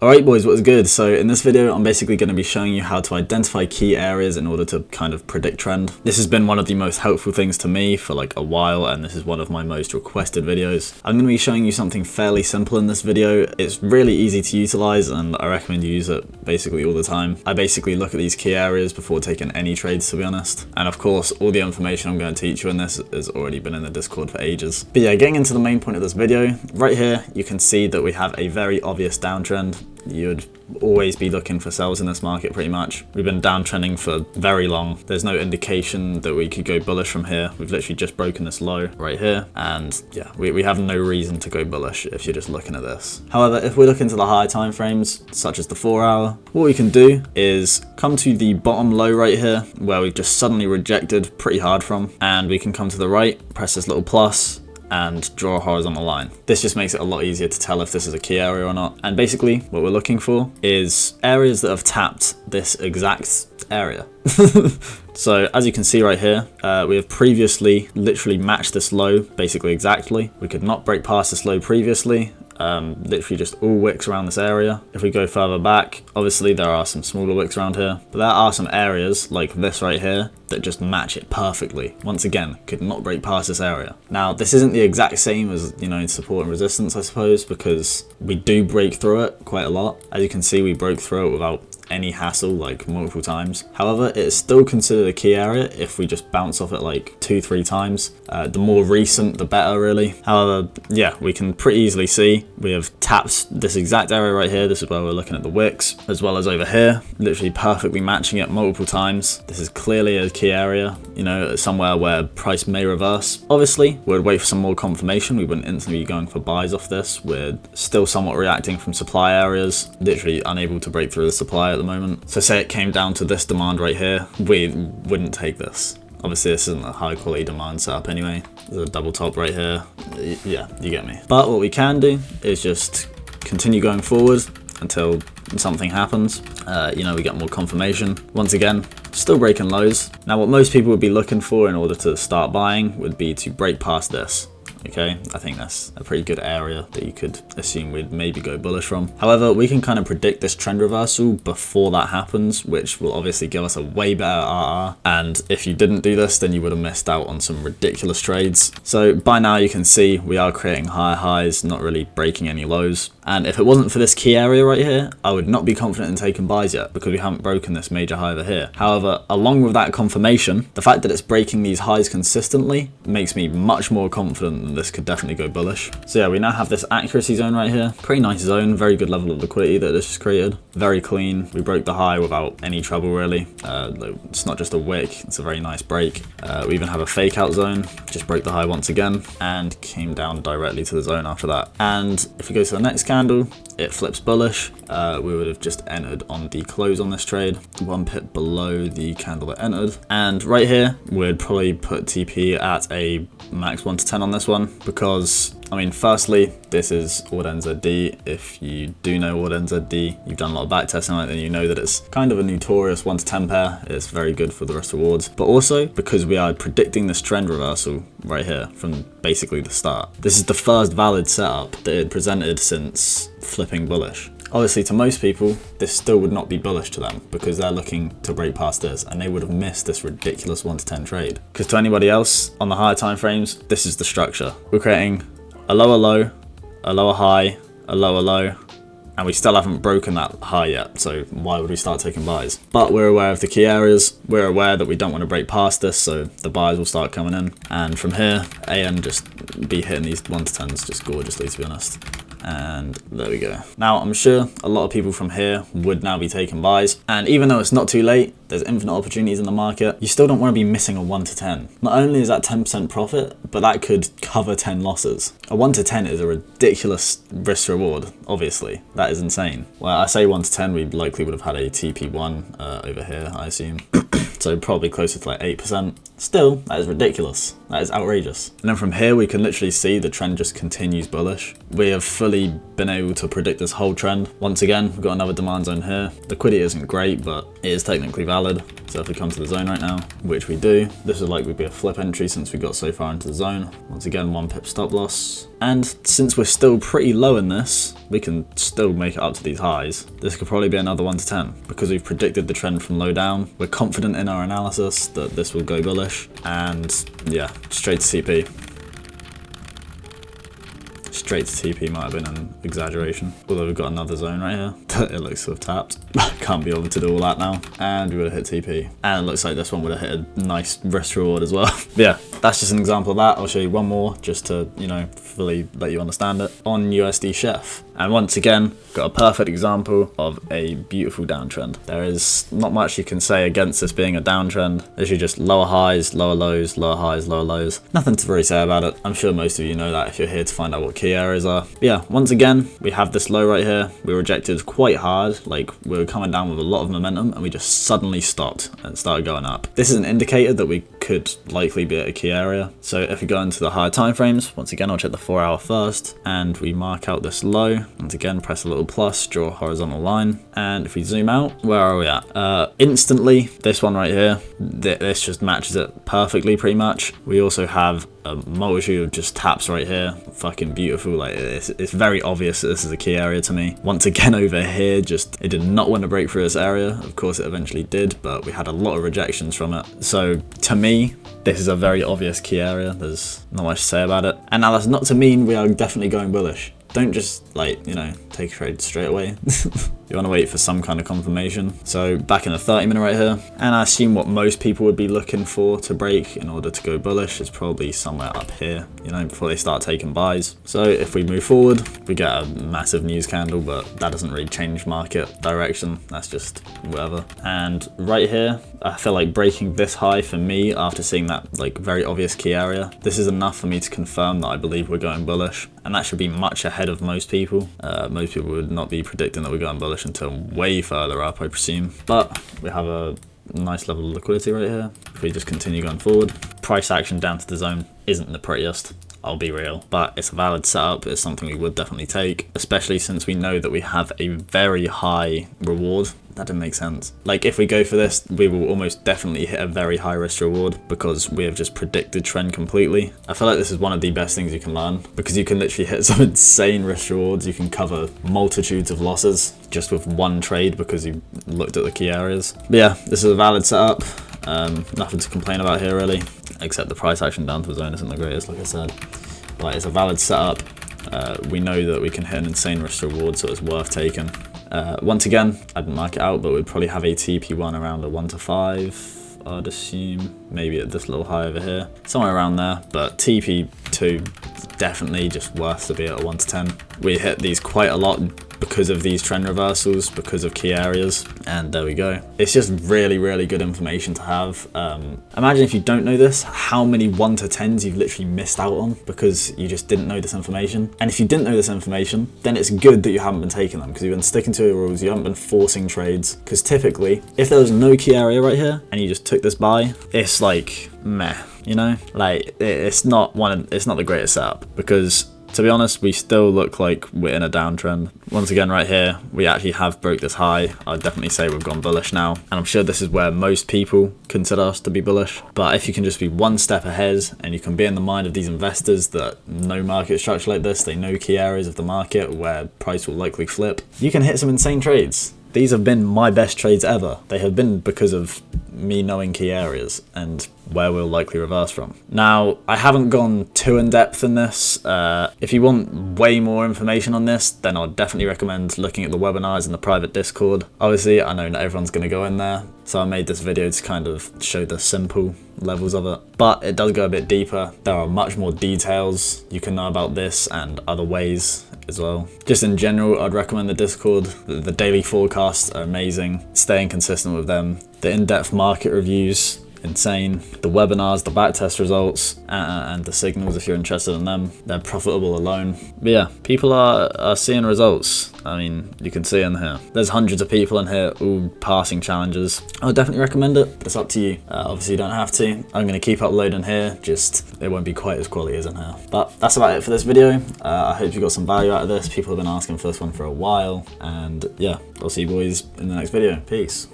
Alright boys, what's good? So in this video, I'm basically going to be showing you how to identify key areas in order to kind of predict trend. This has been one of the most helpful things to me for like a while, and this is one of my most requested videos. I'm going to be showing you something fairly simple in this video. It's really easy to utilize and I recommend you use it basically all the time. I basically look at these key areas before taking any trades, to be honest. And of course, all the information I'm going to teach you in this has already been in the Discord for ages. But yeah, getting into the main point of this video, right here, you can see that we have a very obvious downtrend. You'd always be looking for sells in this market pretty much. We've been downtrending for very long. There's no indication that we could go bullish from here. We've literally just broken this low right here. And yeah, we have no reason to go bullish if you're just looking at this. However, if we look into the higher time frames, such as the 4 hour, what we can do is come to the bottom low right here, where we've just suddenly rejected pretty hard from. And we can come to the right, press this little plus, and draw a horizontal line. This just makes it a lot easier to tell if this is a key area or not. And basically what we're looking for is areas that have tapped this exact area. So as you can see right here, we have previously literally matched this low basically exactly. We could not break past this low previously. Literally just all wicks around this area. If we go further back, obviously there are some smaller wicks around here, but there are some areas like this right here that just match it perfectly. Once again, could not break past this area. Now, this isn't the exact same as, you know, support and resistance, I suppose, because we do break through it quite a lot. As you can see, we broke through it without any hassle, like multiple times. However, it is still considered a key area if we just bounce off it like 2-3 times. The more recent, the better, really. However, yeah, we can pretty easily see we have tapped this exact area right here. This is where we're looking at the wicks, as well as over here, literally perfectly matching it multiple times. This is clearly a key area, you know, somewhere where price may reverse. Obviously, we'd wait for some more confirmation. We wouldn't instantly be going for buys off this. We're still somewhat reacting from supply areas, literally unable to break through the supply at the moment. So say it came down to this demand right here, we wouldn't take this. Obviously, this isn't a high quality demand setup anyway. There's a double top right here. Yeah, you get me. But what we can do is just continue going forward until something happens. You know, we get more confirmation. Once again, still breaking lows. Now, what most people would be looking for in order to start buying would be to break past this. Okay, I think that's a pretty good area that you could assume we'd maybe go bullish from. However, we can kind of predict this trend reversal before that happens, which will obviously give us a way better RR. And if you didn't do this, then you would have missed out on some ridiculous trades. So by now you can see we are creating higher highs, not really breaking any lows. And if it wasn't for this key area right here, I would not be confident in taking buys yet because we haven't broken this major high over here. However, along with that confirmation, the fact that it's breaking these highs consistently makes me much more confident that this could definitely go bullish. So yeah, we now have this accuracy zone right here. Pretty nice zone, very good level of liquidity that this just created. Very clean. We broke the high without any trouble really. It's not just a wick, it's a very nice break. We even have a fake out zone, just broke the high once again and came down directly to the zone after that. And if we go to the next candle, it flips bullish. We would have just entered on the close on this trade, 1 pip below the candle that entered. And right here, we'd probably put TP at a max 1 to 10 on this one because, I mean, firstly, this is Order NZD. If you do know Order NZD, you've done a lot of back testing on it, then you know that it's kind of a notorious 1 to 10 pair. It's very good for the risk rewards, but also because we are predicting this trend reversal right here from basically the start. This is the first valid setup that it presented since flipping bullish. Obviously, to most people, this still would not be bullish to them because they're looking to break past this and they would have missed this ridiculous 1 to 10 trade. Because to anybody else on the higher time frames, this is the structure. We're creating a lower low, a lower high, a lower low, and we still haven't broken that high yet, so why would we start taking buys? But we're aware of the key areas, we're aware that we don't want to break past this, so the buys will start coming in. And from here, AN just be hitting these 1 to 10s just gorgeously, to be honest. And there we go. Now, I'm sure a lot of people from here would now be taking buys. And even though it's not too late, there's infinite opportunities in the market, you still don't want to be missing a 1 to 10. Not only is that 10% profit, but that could cover 10 losses. A 1 to 10 is a ridiculous risk reward, obviously. That is insane. Well, I say 1 to 10, we likely would have had a TP1 over here, I assume. So probably closer to like 8%. Still, that is ridiculous. That is outrageous. And then from here, we can literally see the trend just continues bullish. We have fully been able to predict this whole trend. Once again, we've got another demand zone here. Liquidity isn't great, but it is technically valid. valid. So if we come to the zone right now, which we do, this would likely be a flip entry since we got so far into the zone. Once again, 1 pip stop loss. And since we're still pretty low in this, we can still make it up to these highs. This could probably be another 1 to 10 because we've predicted the trend from low down. We're confident in our analysis that this will go bullish, and yeah, straight to CP. Straight to TP might have been an exaggeration. Although we've got another zone right here. It looks to have tapped. Can't be able to do all that now. And we would have hit TP. And it looks like this one would have hit a nice risk reward as well. But yeah, that's just an example of that. I'll show you one more just to, you know, fully let you understand it. On USDCHF. And once again, got a perfect example of a beautiful downtrend. There is not much you can say against this being a downtrend. Literally just lower highs, lower lows, lower highs, lower lows. Nothing to really say about it. I'm sure most of you know that if you're here to find out what key areas are. But yeah, once again, we have this low right here. We rejected quite hard, like we were coming down with a lot of momentum and we just suddenly stopped and started going up. This is an indicator that we could likely be at a key area. So if we go into the higher time frames, once again, I'll check the 4 hour first and we mark out this low. Once again, press a little plus, draw a horizontal line. And if we zoom out, where are we at? Instantly, this one right here, this just matches it perfectly pretty much. We also have a multitude of just taps right here. Fucking beautiful. Like it's very obvious that this is a key area to me. Once again over here, just it did not want to break through this area. Of course it eventually did, but we had a lot of rejections from it. So to me, this is a very obvious key area. There's not much to say about it. And now that's not to mean we are definitely going bullish. Don't just, like, you know, take a trade straight away. You want to wait for some kind of confirmation. So back in the 30-minute right here, and I assume what most people would be looking for to break in order to go bullish is probably somewhere up here, you know, before they start taking buys. So if we move forward, we get a massive news candle, but that doesn't really change market direction. That's just whatever. And right here, I feel like breaking this high for me after seeing that like very obvious key area, this is enough for me to confirm that I believe we're going bullish. And that should be much ahead of most people. Most people would not be predicting that we're going bullish until way further up, I presume. But we have a nice level of liquidity right here. If we just continue going forward, price action down to the zone isn't the prettiest. I'll be real, but it's a valid setup. It's something we would definitely take, especially since we know that we have a very high reward. That didn't make sense. Like if we go for this, we will almost definitely hit a very high risk reward because we have just predicted trend completely. I feel like this is one of the best things you can learn because you can literally hit some insane risk rewards. You can cover multitudes of losses just with one trade because you looked at the key areas. But yeah, this is a valid setup. Nothing to complain about here really, except the price action down to the zone isn't the greatest, like I said. But it's a valid setup. We know that we can hit an insane risk reward, so it's worth taking. Once again, I didn't mark it out, but we'd probably have a TP1 around a 1 to 5, I'd assume. Maybe at this little high over here, somewhere around there. But TP2 definitely just worth to be at a 1 to 10. We hit these quite a lot because of these trend reversals, because of key areas, and there we go. It's just really, really good information to have. Imagine if you don't know this, how many 1 to 10s you've literally missed out on because you just didn't know this information. And if you didn't know this information, then it's good that you haven't been taking them because you've been sticking to your rules, you haven't been forcing trades. Because typically, if there was no key area right here and you just took this buy, it's like meh, you know? Like it's not the greatest setup because to be honest, we still look like we're in a downtrend. Once again, right here, we actually have broke this high. I'd definitely say we've gone bullish now. And I'm sure this is where most people consider us to be bullish. But if you can just be one step ahead and you can be in the mind of these investors that know market structure like this, they know key areas of the market where price will likely flip, you can hit some insane trades. These have been my best trades ever. They have been because of me knowing key areas and where we'll likely reverse from. Now, I haven't gone too in depth in this. If you want way more information on this, then I'd definitely recommend looking at the webinars in the private Discord. Obviously, I know not everyone's going to go in there, so I made this video to kind of show the simple levels of it. But it does go a bit deeper. There are much more details you can know about this and other ways as well. Just in general, I'd recommend the Discord. The daily forecasts are amazing. Staying consistent with them. The in-depth market reviews, insane. The webinars, the backtest results, and the signals if you're interested in them. They're profitable alone. But yeah, people are seeing results. I mean, you can see in here. There's hundreds of people in here all passing challenges. I would definitely recommend it, but it's up to you. Obviously you don't have to. I'm going to keep uploading here, just it won't be quite as quality as in here. But that's about it for this video. I hope you got some value out of this. People have been asking for this one for a while, and yeah, I'll see you boys in the next video. Peace.